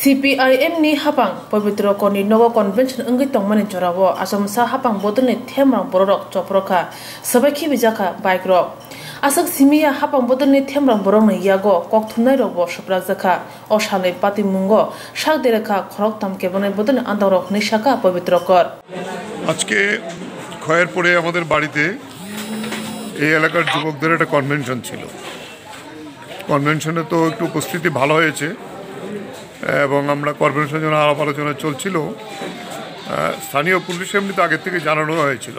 CPIM ni hapang pavitra koni nogo convention ungi tongmani jorawo asomsa hapang bodoni themrang borok choproka sabaki bijaka bike ro asak simia hapang bodoni themrang borok ni yago kok thunai ro bo shuprakjaka oshalai pati mungo shakdereka khorok tamke bonai bodoni andorok ni shaka pavitra kor আজকে খয়েরপুরে আমাদের বাড়িতে এই এলাকার যুবকদের একটা convention ছিল। কনভেনশনে তো একটু উপস্থিতি ভালো হয়েছে এবং আমরা কনভেনশনের জন্য আলাপ আলোচনা চলছিল। স্থানীয় পুলিশ এমনিতে আগের থেকে জানানো হয়েছিল,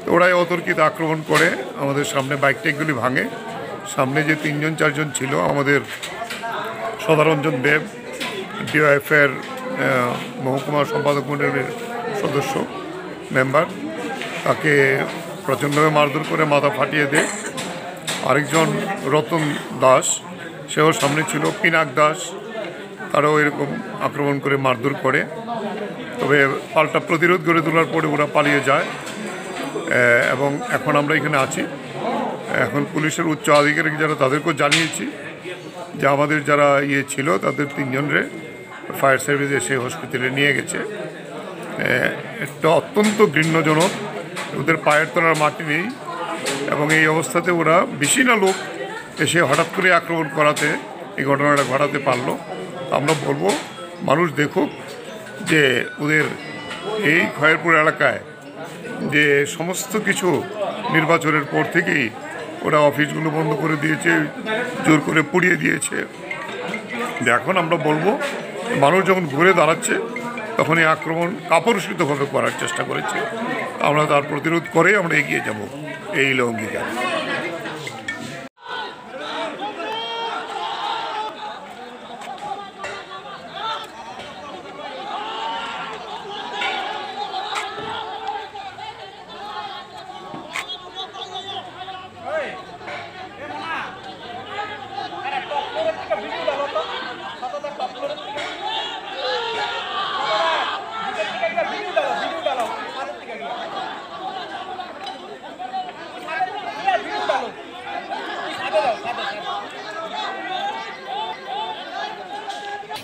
তো ওরাই অতর্কিত আক্রমণ করে আমাদের সামনে বাইক টেকগুলি ভাঙে। সামনে যে 3-4 ছিল আমাদের সদারঞ্জন দেব ডিওএফের মহকুমা সম্পাদক মণ্ডলের সদস্য মেম্বার, তাকে প্রচণ্ডভাবে মারধর করে মাথা ফাটিয়ে দেয়। আরেকজন রতন দাস, সেও সামনে ছিল। পিনাক দাস, তারাও এরকম আক্রমণ করে মারধর করে। তবে পাল্টা প্রতিরোধ গড়ে তোলার পরে ওরা পালিয়ে যায় এবং এখন আমরা এখানে আছি। এখন পুলিশের উচ্চ আধিকারিক যারা, তাদেরকেও জানিয়েছি যে আমাদের যারা ছিল তাদের 3 জনরে ফায়ার সার্ভিস এসে হসপিটালে নিয়ে গেছে। এটা অত্যন্ত ঘৃণ্যজনক, ওদের পায়ের তলার মাটি নেই এবং এই অবস্থাতে ওরা বেশি না লোক এসে হঠাৎ করে আক্রমণ করাতে এই ঘটনাটা ঘটাতে পারলো। আমরা বলবো মানুষ দেখুক যে ওদের এই খয়েরপুর এলাকায় যে সমস্ত কিছু নির্বাচনের পর থেকেই ওরা অফিসগুলো বন্ধ করে দিয়েছে, জোর করে পুড়িয়ে দিয়েছে। এখন আমরা বলবো মানুষ যখন ঘুরে দাঁড়াচ্ছে তখন এই আক্রমণ কাপুরুষিতভাবে করার চেষ্টা করেছে। আমরা তার প্রতিরোধ করে আমরা এগিয়ে যাব, এই অঙ্গীকার।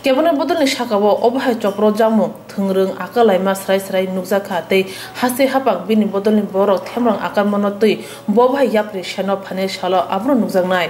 Kebona bodoni shakabo obhai chopro jamu thungrung akalai ma srai nukjaka tei hase hapang bini bodoni borok themrang akar monotui bobhai yapri sheno phane shalo abro nukjaknai